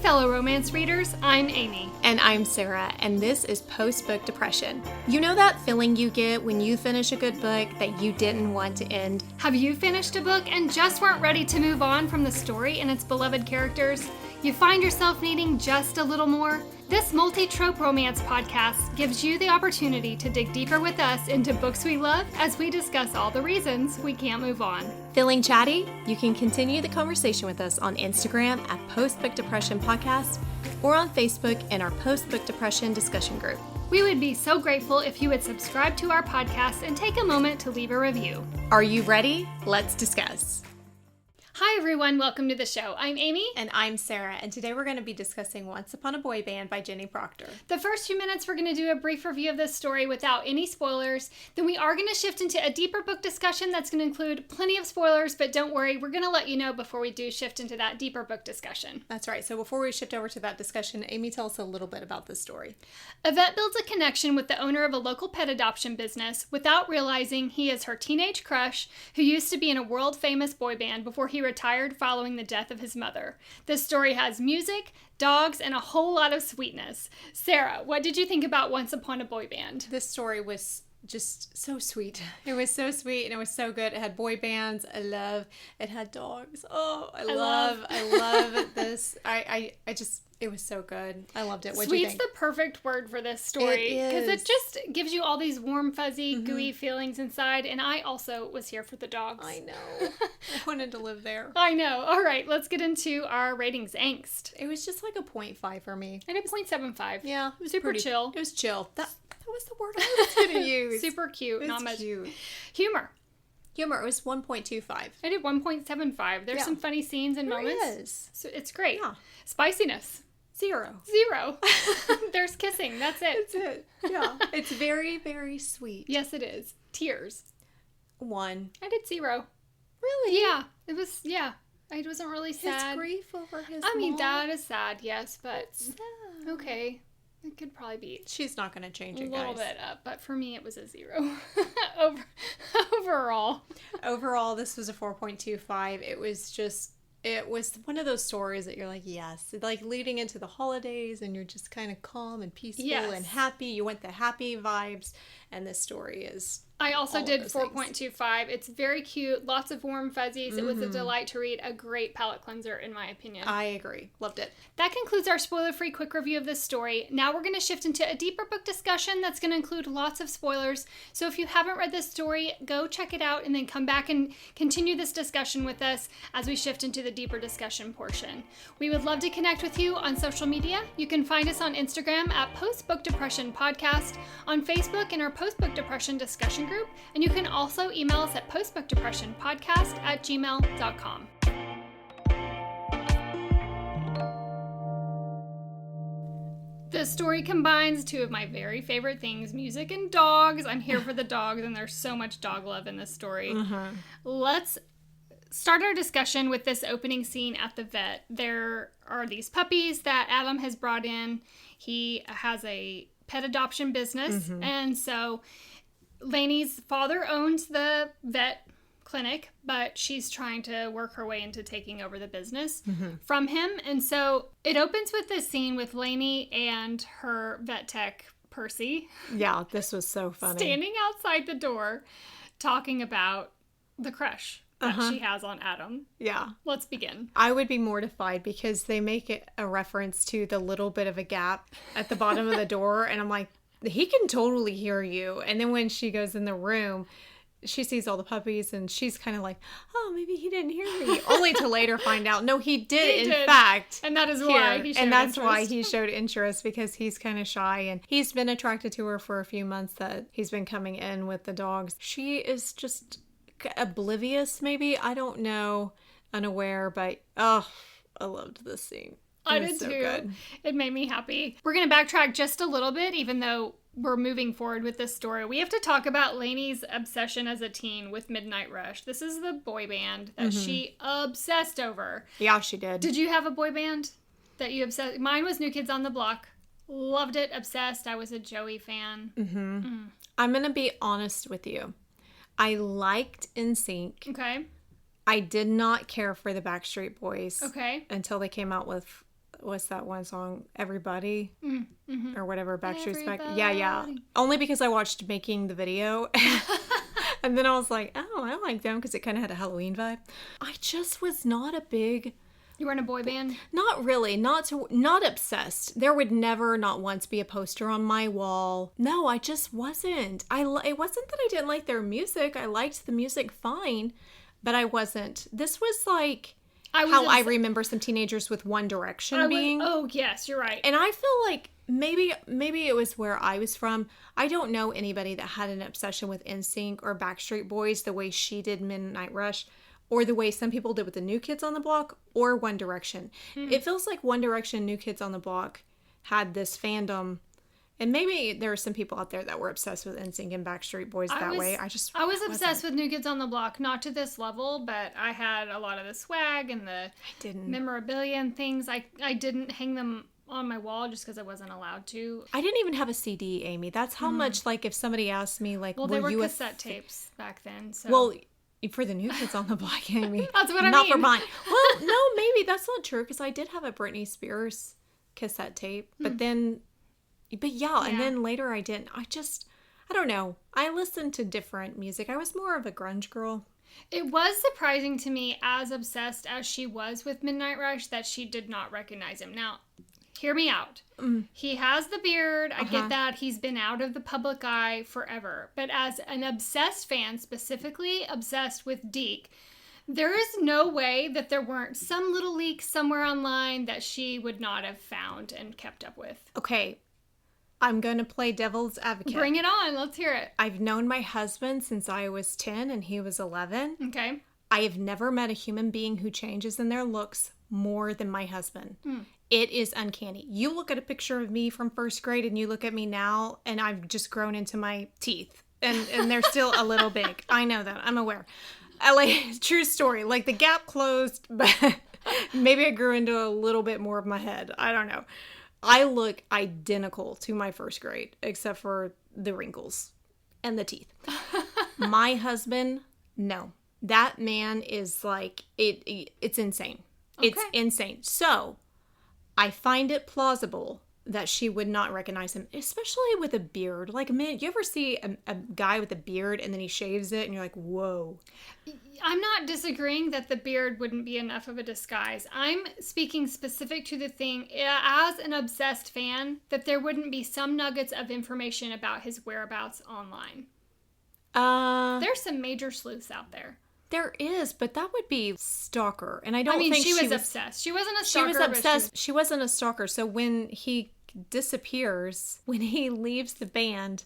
fellow romance readers, I'm Amy. And I'm Sarah, and this is Post-Book Depression. You know that feeling you get when you finish a good book that you didn't want to end? Have you finished a book and just weren't ready to move on from the story and its beloved characters? You find yourself needing just a little more? This multi-trope romance podcast gives you the opportunity to dig deeper with us into books we love as we discuss all the reasons we can't move on. Feeling chatty? You can continue the conversation with us on Instagram at Post-Book Depression Podcast or on Facebook in our Post-Book Depression discussion group. We would be so grateful if you would subscribe to our podcast and take a moment to leave a review. Are you ready? Let's discuss. Hi everyone, welcome to the show. I'm Amy. And I'm Sarah, and today we're going to be discussing Once Upon a Boyband by Jenny Proctor. The first few minutes we're going to do a brief review of this story without any spoilers. Then we are going to shift into a deeper book discussion that's going to include plenty of spoilers, but don't worry, we're going to let you know before we do shift into that deeper book discussion. That's right. So before we shift over to that discussion, Amy, tell us a little bit about this story. Yvette builds a connection with the owner of a local pet adoption business without realizing he is her teenage crush who used to be in a world-famous boy band before he retired following the death of his mother. This story has music, dogs, and a whole lot of sweetness. Sarah, what did you think about Once Upon a Boy Band? This story was just so sweet. It was so sweet and it was so good. It had boy bands. It had dogs. Oh, I love this. It was so good. I loved it. What'd you think? Sweet's the perfect word for this story because it just gives you all these warm, fuzzy, gooey feelings inside. And I also was here for the dogs. I know. I wanted to live there. I know. All right, let's get into our ratings angst. It was just like a 0.5 for me. I did 0.75. Yeah, it was super chill. It was chill. That was the word I was going to use. Super cute. Not much. Cute. Humor. It was 1.25. I did 1.75. There's some funny scenes and moments. Is. So it's great. Yeah. Spiciness. 0. There's kissing. That's it. That's it. Yeah. It's very, very sweet. Yes, it is. Tears. 1. I did 0. Really? Yeah. It was, I wasn't really sad. His grief over his I mean, mom. Dad is sad, yes, but Sad. okay. It could probably be She's not going to change it, a little guys. bit up, but for me it was a 0. Overall. Overall, this was a 4.25. It was one of those stories that you're like, yes. Like leading into the holidays and you're just kind of calm and peaceful and happy. You want the happy vibes. And this story is I also did 4.25. It's very cute. Lots of warm fuzzies. It was a delight to read. A great palate cleanser, in my opinion. I agree. Loved it. That concludes our spoiler-free quick review of this story. Now we're going to shift into a deeper book discussion that's going to include lots of spoilers. So if you haven't read this story, go check it out and then come back and continue this discussion with us as we shift into the deeper discussion portion. We would love to connect with you on social media. You can find us on Instagram at Post-Book Depression Podcast, on Facebook in our Post-Book Depression discussion group, and you can also email us at postbookdepressionpodcast@gmail.com. This story combines two of my very favorite things, music and dogs. I'm here for the dogs, and there's so much dog love in this story. Let's start our discussion with this opening scene at the vet. There are these puppies that Adam has brought in. He has a pet adoption business, and so Lainey's father owns the vet clinic, but she's trying to work her way into taking over the business from him. And so it opens with this scene with Lainey and her vet tech, Percy. Yeah, this was so funny. Standing outside the door talking about the crush that she has on Adam. Yeah. Let's begin. I would be mortified because they make it a reference to the little bit of a gap at the bottom of the door. And I'm like, he can totally hear you. And then when she goes in the room, she sees all the puppies and she's kind of like, oh, maybe he didn't hear me. Only to later find out, no, he did, in fact. And that is why he showed interest. Why he showed interest, because he's kind of shy and he's been attracted to her for a few months that he's been coming in with the dogs. She is just oblivious, maybe. I don't know. Unaware, but I loved this scene. I did too. Good. It made me happy. We're going to backtrack just a little bit, even though we're moving forward with this story. We have to talk about Lainey's obsession as a teen with Midnight Rush. This is the boy band that she obsessed over. Yeah, she did. Did you have a boy band that you obsessed? Mine was New Kids on the Block. Loved it. Obsessed. I was a Joey fan. I'm going to be honest with you. I liked NSYNC. Okay. I did not care for the Backstreet Boys. Okay. Until they came out with what's that one song? Everybody or whatever. Backstreet's Back. Everybody. Yeah. Only because I watched Making the Video. And then I was like, oh, I like them because it kind of had a Halloween vibe. I just was not a big... You were in a boy band? Not really. Not obsessed. There would never, not once, be a poster on my wall. No, I just wasn't. It wasn't that I didn't like their music. I liked the music fine, but I wasn't. This was like I remember some teenagers with One Direction being. Oh, yes, you're right. And I feel like maybe it was where I was from. I don't know anybody that had an obsession with NSYNC or Backstreet Boys the way she did Midnight Rush, or the way some people did with the New Kids on the Block, or One Direction. It feels like One Direction, New Kids on the Block had this fandom, and maybe there are some people out there that were obsessed with NSYNC and Backstreet Boys that way. I was obsessed with New Kids on the Block, not to this level, but I had a lot of the swag and the memorabilia and things. I didn't hang them on my wall just because I wasn't allowed to. I didn't even have a CD, Amy. That's how much, like, if somebody asked me, like, well, they were cassette tapes back then. So. Well, for the New Kids on the Block, Amy. That's what I mean. Not for mine. Well, no, maybe that's not true, because I did have a Britney Spears cassette tape, but yeah, and then later I didn't. I don't know. I listened to different music. I was more of a grunge girl. It was surprising to me, as obsessed as she was with Midnight Rush, that she did not recognize him. Now, hear me out. He has the beard. I get that. He's been out of the public eye forever. But as an obsessed fan, specifically obsessed with Deke, there is no way that there weren't some little leaks somewhere online that she would not have found and kept up with. Okay, I'm going to play devil's advocate. Bring it on. Let's hear it. I've known my husband since I was 10 and he was 11. Okay. I have never met a human being who changes in their looks more than my husband. It is uncanny. You look at a picture of me from first grade and you look at me now and I've just grown into my teeth and they're still a little big. I know that. I'm aware. True story. Like, the gap closed, but maybe I grew into a little bit more of my head. I don't know. I look identical to my first grade, except for the wrinkles and the teeth. My husband, no. That man is like, it's insane. Okay. It's insane. So, I find it plausible that she would not recognize him, especially with a beard. Like, man, you ever see a guy with a beard and then he shaves it and you're like, whoa. I'm not disagreeing that the beard wouldn't be enough of a disguise. I'm speaking specific to the thing, as an obsessed fan, that there wouldn't be some nuggets of information about his whereabouts online. There's some major sleuths out there. There is, but that would be stalker. And I don't think she was obsessed. She wasn't a stalker. She was obsessed. She wasn't a stalker. So when he disappears, when he leaves the band,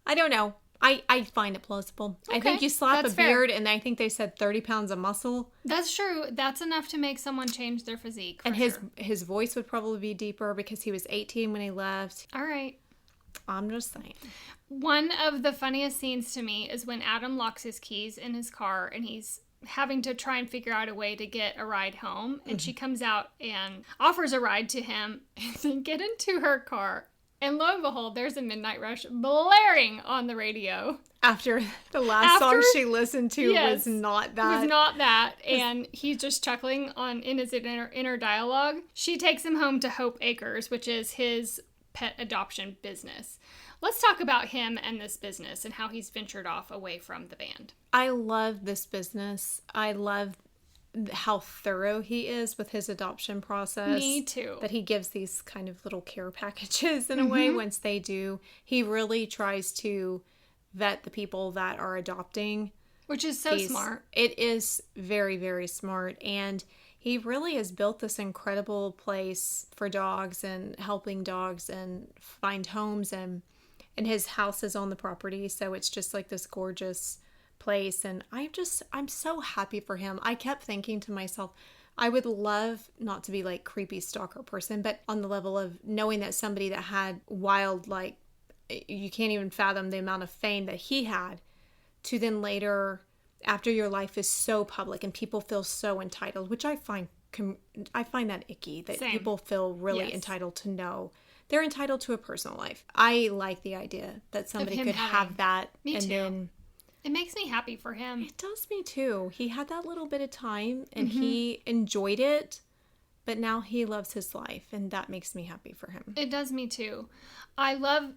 I don't know. I find it plausible. Okay. I think you slap a beard, and I think they said 30 pounds of muscle. That's true. That's enough to make someone change their physique. And his voice would probably be deeper because he was 18 when he left. All right. I'm just saying. One of the funniest scenes to me is when Adam locks his keys in his car and he's having to try and figure out a way to get a ride home. And she comes out and offers a ride to him and they get into her car. And lo and behold, there's a Midnight Rush blaring on the radio. After the last song she listened to was not that. Was not that. And he's just chuckling in his inner dialogue. She takes him home to Hope Acres, which is his pet adoption business. Let's talk about him and this business and how he's ventured off away from the band. I love this business. I love how thorough he is with his adoption process. Me too. That he gives these kind of little care packages in a way once they do. He really tries to vet the people that are adopting. Which is so smart. It is very, very smart. And he really has built this incredible place for dogs and helping dogs and find homes. And his house is on the property. So it's just like this gorgeous place. And I'm so happy for him. I kept thinking to myself, I would love not to be like creepy stalker person, but on the level of knowing that somebody that had wild, like, you can't even fathom the amount of fame that he had, to then later, after your life is so public and people feel so entitled, which I find that icky, that Same. People feel really entitled to know. They're entitled to a personal life. I like the idea that somebody could have that. Me and too. Then it makes me happy for him. It does me too. He had that little bit of time and he enjoyed it, but now he loves his life, and that makes me happy for him. It does me too. I love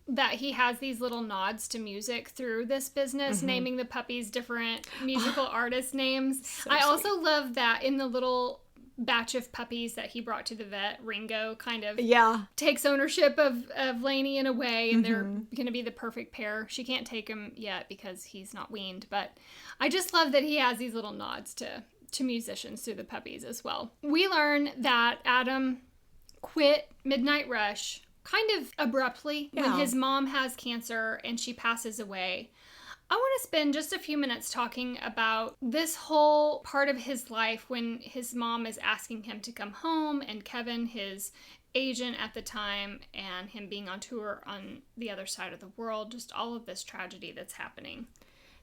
that he has these little nods to music through this business, naming the puppies different musical artist names. So I sweet. also love that in the little batch of puppies that he brought to the vet, Ringo kind of takes ownership of Lainey in a way, and they're going to be the perfect pair. She can't take him yet because he's not weaned, but I just love that he has these little nods to musicians through the puppies as well. We learn that Adam quit Midnight Rush kind of abruptly when his mom has cancer and she passes away. I want to spend just a few minutes talking about this whole part of his life when his mom is asking him to come home, and Kevin, his agent at the time, and him being on tour on the other side of the world, just all of this tragedy that's happening.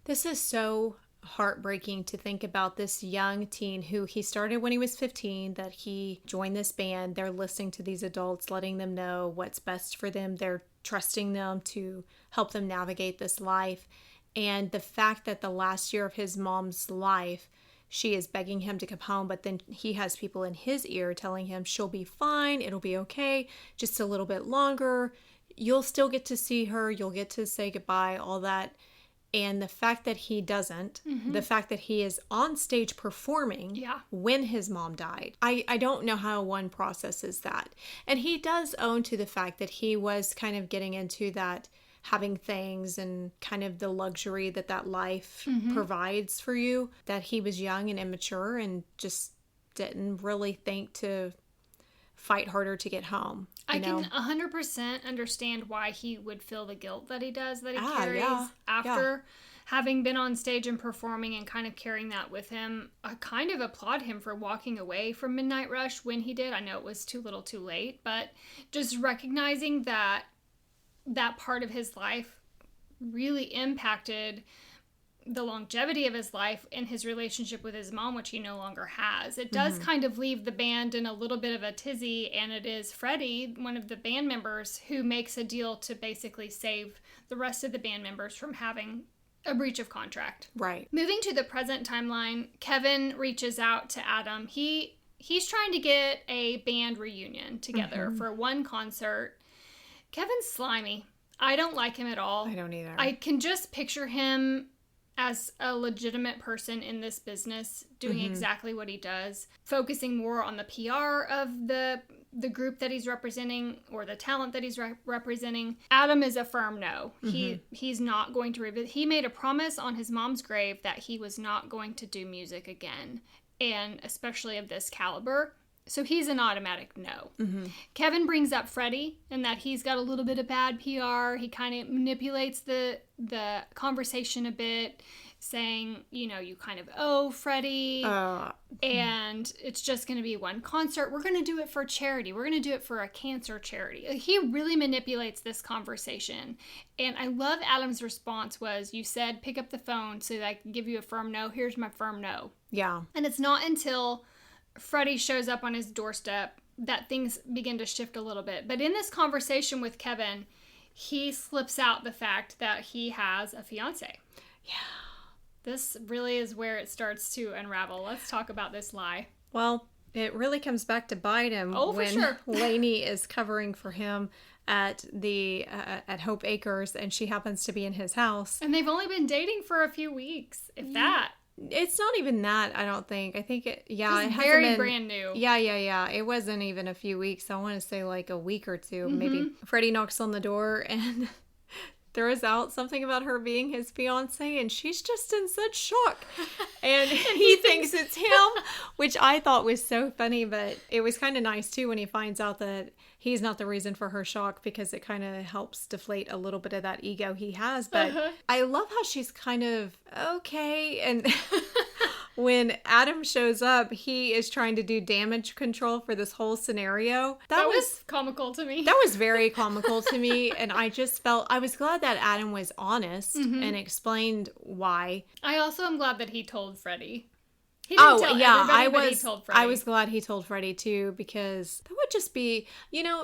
This is so heartbreaking to think about this young teen who he started when he was 15, that he joined this band. They're listening to these adults, letting them know what's best for them. They're trusting them to help them navigate this life. And the fact that the last year of his mom's life, she is begging him to come home, but then he has people in his ear telling him she'll be fine, it'll be okay, just a little bit longer. You'll still get to see her, you'll get to say goodbye, all that. And the fact that he doesn't, the fact that he is on stage performing when his mom died, I don't know how one processes that. And he does own to the fact that he was kind of getting into that having things and kind of the luxury that life provides for you, that he was young and immature and just didn't really think to fight harder to get home. I can 100% understand why he would feel the guilt that he does, that he carries after having been on stage and performing and kind of carrying that with him. I kind of applaud him for walking away from Midnight Rush when he did. I know it was too little too late, but just recognizing that part of his life really impacted the longevity of his life and his relationship with his mom, which he no longer has. It does kind of leave the band in a little bit of a tizzy, and it is Freddie, one of the band members, who makes a deal to basically save the rest of the band members from having a breach of contract. Right. Moving to the present timeline, Kevin reaches out to Adam. He's trying to get a band reunion together for one concert. Kevin's slimy. I don't like him at all. I don't either. I can just picture him as a legitimate person in this business, doing exactly what he does, focusing more on the PR of the group that he's representing or the talent that he's representing. Adam is a firm no. He's not going to revisit. He made a promise on his mom's grave that he was not going to do music again, and especially of this caliber. So he's an automatic no. Kevin brings up Freddie and that he's got a little bit of bad PR. He kind of manipulates the conversation a bit, saying, you know, you kind of owe Freddie, and it's just going to be one concert. We're going to do it for charity. We're going to do it for a cancer charity. He really manipulates this conversation. And I love Adam's response was, you said pick up the phone so that I can give you a firm no. Here's my firm no. Yeah. And it's not until Freddie shows up on his doorstep that things begin to shift a little bit. But in this conversation with Kevin, he slips out the fact that he has a fiance. Yeah. This really is where it starts to unravel. Let's talk about this lie. Well, it really comes back to bite him when Lainey is covering for him at the at Hope Acres, and she happens to be in his house. And they've only been dating for a few weeks, if that. It's not even that, I don't think. I think it hasn't very been, brand new. Yeah. It wasn't even a few weeks. I want to say like a week or two, maybe. Freddie knocks on the door and throws out something about her being his fiance, and she's just in such shock. And he thinks it's him, which I thought was so funny, but it was kind of nice too when he finds out that he's not the reason for her shock, because it kind of helps deflate a little bit of that ego he has. But I love how she's kind of okay. And when Adam shows up, he is trying to do damage control for this whole scenario. That was comical to me. That was very comical to me. And I just felt, I was glad that Adam was honest and explained why. I also am glad that he told Freddie. I told Freddie. I was glad he told Freddie too, because that would just be,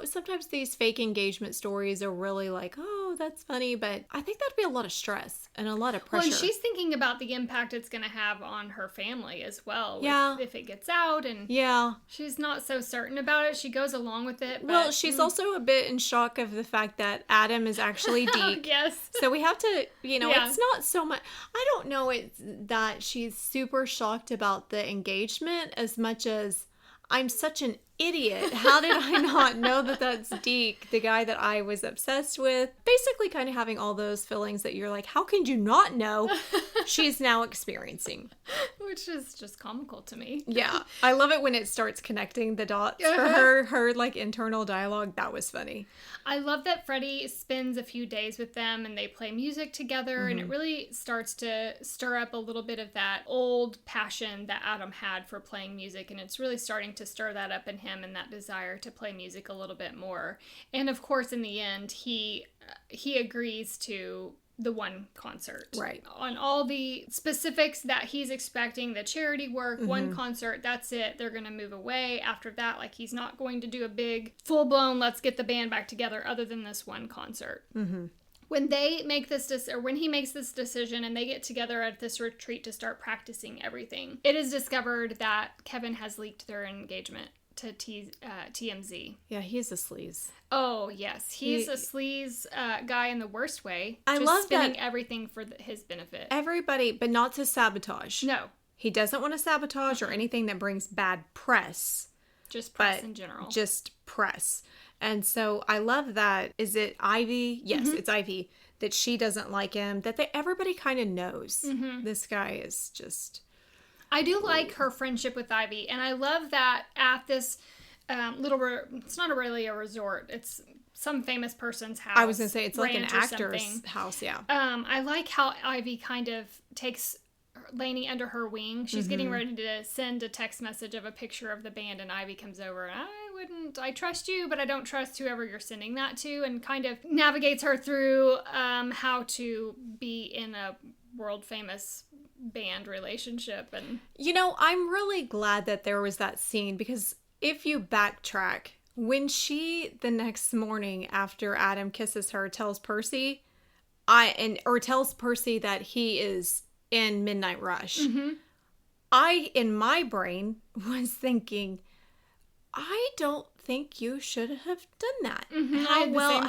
sometimes these fake engagement stories are really like, oh, that's funny, but I think that'd be a lot of stress and a lot of pressure. Well, and she's thinking about the impact it's going to have on her family as well. Yeah. If it gets out, and yeah. she's not so certain about it. She goes along with it. But, Well, she's also a bit in shock of the fact that Adam is actually Deke. Yes. So we have to, Yeah. it's not so much. I don't know it's that she's super shocked about the engagement as much as I'm such an idiot. How did I not know that that's Deke, the guy that I was obsessed with? Basically kind of having all those feelings that you're like, how can you not know she's now experiencing? Which is just comical to me. Yeah. I love it when it starts connecting the dots for her like internal dialogue. That was funny. I love that Freddie spends a few days with them and they play music together, and it really starts to stir up a little bit of that old passion that Adam had for playing music, and it's really starting to stir that up in him and that desire to play music a little bit more. And of course, in the end, he agrees to the one concert. Right. On all the specifics that he's expecting, the charity work, one concert, that's it. They're going to move away after that. Like, he's not going to do a big, full-blown, let's get the band back together other than this one concert. When they make this, or when he makes this decision and they get together at this retreat to start practicing everything, it is discovered that Kevin has leaked their engagement to TMZ. Yeah, he's a sleaze. Oh, yes. He's a sleaze guy in the worst way. I just love spinning that everything for his benefit. Everybody, but not to sabotage. No. He doesn't want to sabotage or anything that brings bad press. Just press in general. Just press. And so I love that. Is it Ivy? Yes, it's Ivy. That she doesn't like him. That everybody kind of knows. This guy is just... I do like her friendship with Ivy, and I love that at this it's not really a resort, it's some famous person's house. I was going to say, it's like an actor's something. house, yeah. I like how Ivy kind of takes Lainey under her wing. She's getting ready to send a text message of a picture of the band, and Ivy comes over, and I trust you, but I don't trust whoever you're sending that to, and kind of navigates her through how to be in a world famous band relationship. And I'm really glad that there was that scene, because if you backtrack, when she the next morning after Adam kisses her tells Percy tells Percy that he is in Midnight Rush, I in my brain was thinking, I don't think you should have done that.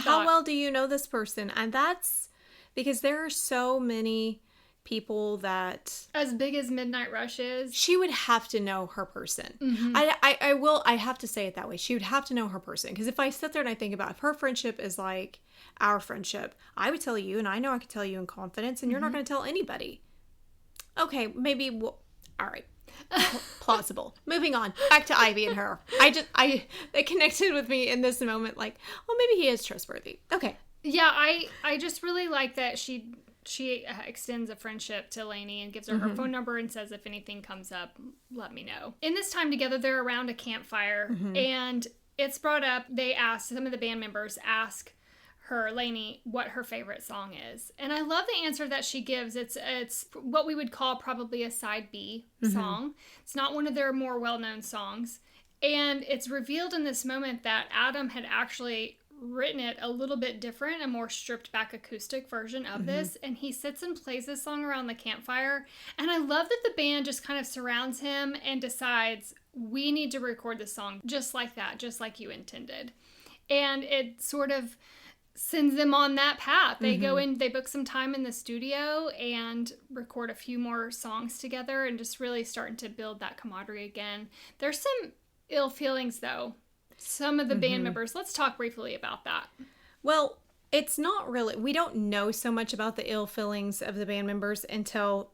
How well do you know this person? And that's because there are so many people that, as big as Midnight Rush is, she would have to know her person. I have to say it that way. She would have to know her person, because if I sit there and I think about if her friendship is like our friendship, I would tell you, and I know I could tell you in confidence, and you're not going to tell anybody. Okay, maybe all right. Plausible. Moving on. Back to Ivy and her. They connected with me in this moment, like, well, maybe he is trustworthy. Okay. Yeah, I just really like that she extends a friendship to Lainey and gives her her phone number and says, if anything comes up, let me know. In this time together, they're around a campfire, and it's brought up, some of the band members ask her, Lainey, what her favorite song is. And I love the answer that she gives. It's what we would call probably a side B song. It's not one of their more well-known songs. And it's revealed in this moment that Adam had actually written it a little bit different, a more stripped back acoustic version of this, and he sits and plays this song around the campfire. And I love that the band just kind of surrounds him and decides, we need to record this song just like that, just like you intended. And it sort of sends them on that path. They go in, they book some time in the studio and record a few more songs together, and just really starting to build that camaraderie again. There's some ill feelings though. Some of the band members, let's talk briefly about that. Well, it's not really, we don't know so much about the ill feelings of the band members until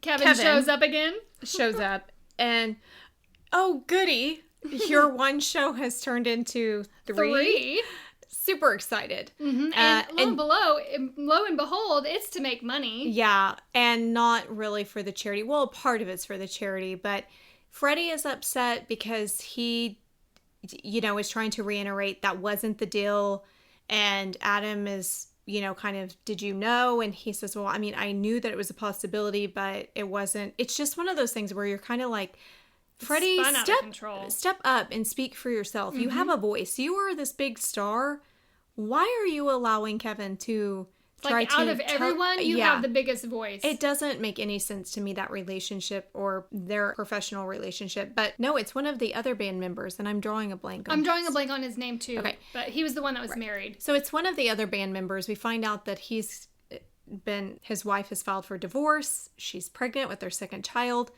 Kevin shows up again. And, oh goody, your one show has turned into three. Super excited. And lo and behold, it's to make money. Yeah, and not really for the charity. Well, part of it's for the charity, but Freddie is upset because he, is trying to reiterate that wasn't the deal. And Adam is, kind of, did you know? And he says, well, I mean, I knew that it was a possibility, but it wasn't. It's just one of those things where you're kind of like, Freddie, step up and speak for yourself. You have a voice. You are this big star. why are you allowing Kevin to try like to... out of everyone, you have the biggest voice. It doesn't make any sense to me, that relationship or their professional relationship. But no, it's one of the other band members, and I'm drawing a blank on I'm drawing a blank on his name too. Okay. But he was the one that was married. So it's one of the other band members. We find out that his wife has filed for divorce. She's pregnant with their second child.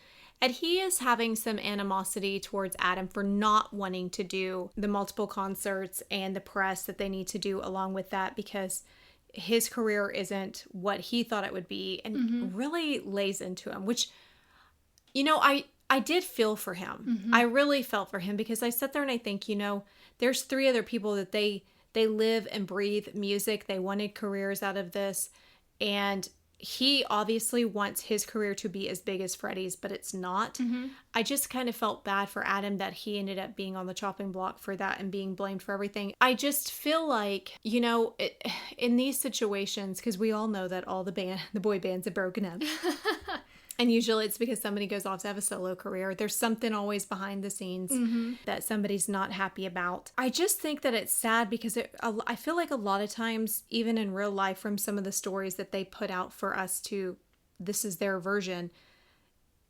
And he is having some animosity towards Adam for not wanting to do the multiple concerts and the press that they need to do along with that, because his career isn't what he thought it would be, and really lays into him, which, you know, I did feel for him. I really felt for him, because I sat there and I think, you know, there's 3 other people that they live and breathe music. They wanted careers out of this, and he obviously wants his career to be as big as Freddie's, but it's not. I just kind of felt bad for Adam that he ended up being on the chopping block for that and being blamed for everything. I just feel like, you know, in these situations, because we all know that all the boy bands have broken up. And usually it's because somebody goes off to have a solo career. There's something always behind the scenes that somebody's not happy about. I just think that it's sad, because I feel like a lot of times, even in real life, from some of the stories that they put out for us this is their version,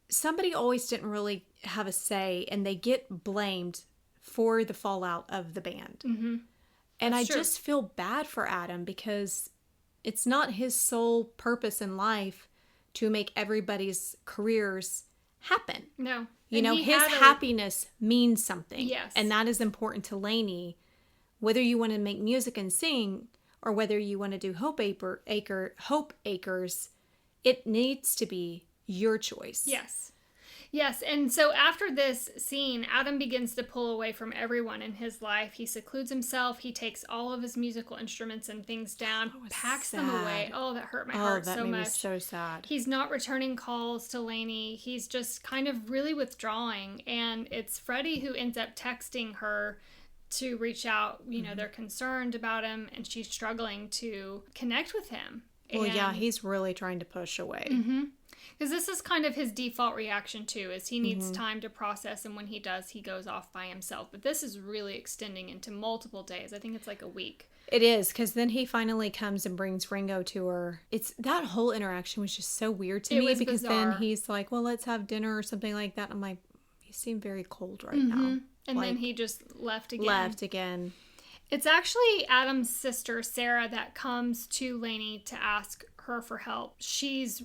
somebody always didn't really have a say, and they get blamed for the fallout of the band. And I just feel bad for Adam, because it's not his sole purpose in life to make everybody's careers happen. No. You know, his happiness means something. Yes. And that is important to Lainey. Whether you want to make music and sing, or whether you want to do Hope Acres, it needs to be your choice. Yes. Yes, and so after this scene, Adam begins to pull away from everyone in his life. He secludes himself. He takes all of his musical instruments and things down, packs them away. Oh, that hurt my heart so much. Oh, that made me so sad. He's not returning calls to Lainey. He's just kind of really withdrawing. And it's Freddie who ends up texting her to reach out. You know, they're concerned about him, and she's struggling to connect with him. Well, yeah, he's really trying to push away. Because this is kind of his default reaction, too, is he needs time to process, and when he does, he goes off by himself. But this is really extending into multiple days. I think it's like a week. It is, because then he finally comes and brings Ringo to her. That whole interaction was just so weird to me, because bizarre. Then he's like, well, let's have dinner or something like that. I'm like, you seem very cold right now. And then he just left again. It's actually Adam's sister, Sarah, that comes to Lainey to ask her for help. She's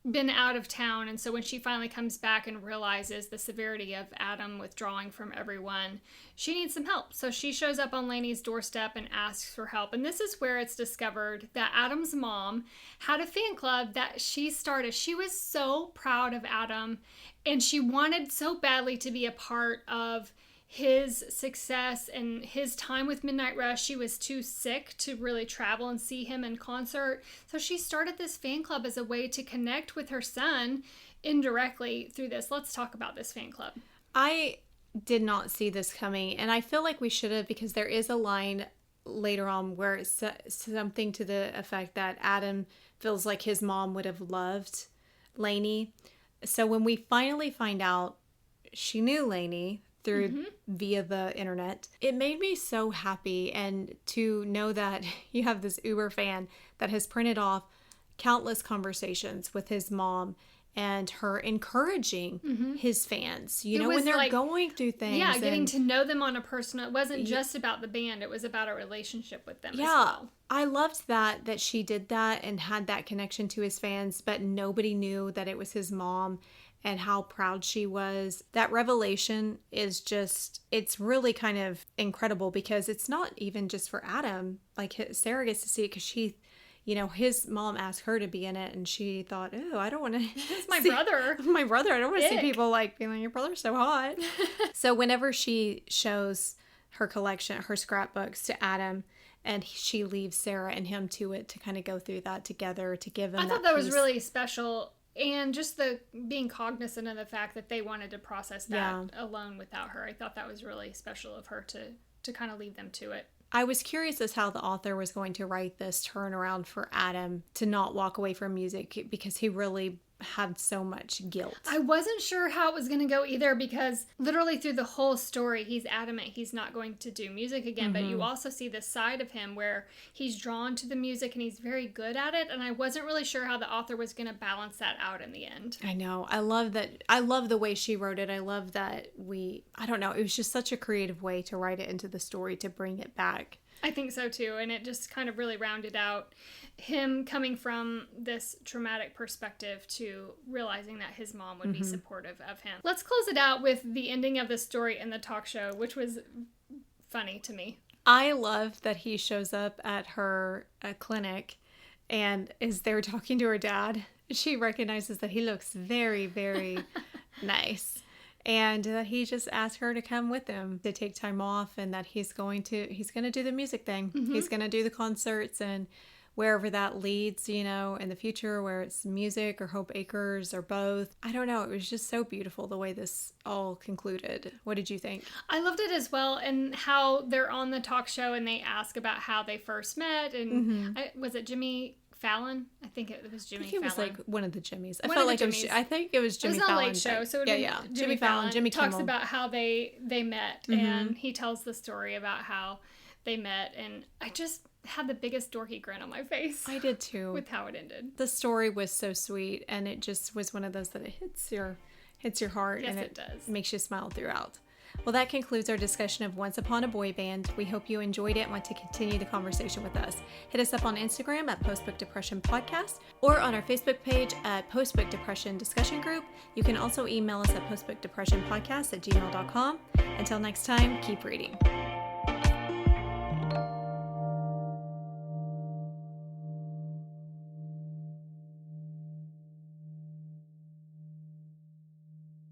been out of town, and so when she finally comes back and realizes the severity of Adam withdrawing from everyone, she needs some help. So she shows up on Lainey's doorstep and asks for help. And this is where it's discovered that Adam's mom had a fan club that she started. She was so proud of Adam, and she wanted so badly to be a part of his success and his time with Midnight Rush. She was too sick to really travel and see him in concert. So she started this fan club as a way to connect with her son indirectly through this. Let's talk about this fan club. I did not see this coming, and I feel like we should have, because there is a line later on where it's something to the effect that Adam feels like his mom would have loved Lainey. So when we finally find out she knew Lainey via the internet, it made me so happy. And to know that you have this Uber fan that has printed off countless conversations with his mom and her encouraging his fans, you know, when they're going through things. Yeah, getting to know them on a personal, it wasn't just about the band, it was about a relationship with them as well. I loved that she did that and had that connection to his fans, but nobody knew that it was his mom and how proud she was. That revelation is just, it's really kind of incredible, because it's not even just for Adam. Like, Sarah gets to see it because she, you know, his mom asked her to be in it, and she thought, oh, I don't want to. It's my brother. My brother. I don't want to see people like being like, your brother's so hot. So whenever she shows her collection, her scrapbooks to Adam, and she leaves Sarah and him to it to kind of go through that together to give him I thought that was really special. And just the being cognizant of the fact that they wanted to process that alone without her. I thought that was really special of her to kind of leave them to it. I was curious as how the author was going to write this turnaround for Adam to not walk away from music, because he really had so much guilt. I wasn't sure how it was going to go either, because literally through the whole story, he's adamant he's not going to do music again. But you also see this side of him where he's drawn to the music and he's very good at it. And I wasn't really sure how the author was going to balance that out in the end. I know. I love that. I love the way she wrote it. I love that I don't know. It was just such a creative way to write it into the story, to bring it back. I think so too. And it just kind of really rounded out him coming from this traumatic perspective to realizing that his mom would be supportive of him. Let's close it out with the ending of the story in the talk show, which was funny to me. I love that he shows up at her clinic and is there talking to her dad. She recognizes that he looks very, very nice. And that he just asked her to come with him, to take time off, and that he's going to do the music thing. He's going to do the concerts, and wherever that leads, in the future, where it's music or Hope Acres or both. I don't know. It was just so beautiful the way this all concluded. What did you think? I loved it as well, and how they're on the talk show and they ask about how they first met. And was it Jimmy Fallon? I think it was Jimmy Fallon. It was like one of the Jimmys. I think it was Jimmy Fallon. It was a late show, so it would be Jimmy Fallon. Jimmy talks Kimmel. about how they met, and he tells the story about how they met, and I just had the biggest dorky grin on my face. I did too. With how it ended. The story was so sweet, and it just was one of those that it hits your heart, yes, and it does. Makes you smile throughout. Well, that concludes our discussion of Once Upon a Boy Band. We hope you enjoyed it and want to continue the conversation with us. Hit us up on Instagram at Postbook Depression Podcast or on our Facebook page at Postbook Depression Discussion Group. You can also email us at postbookdepressionpodcast@gmail.com. Until next time, keep reading.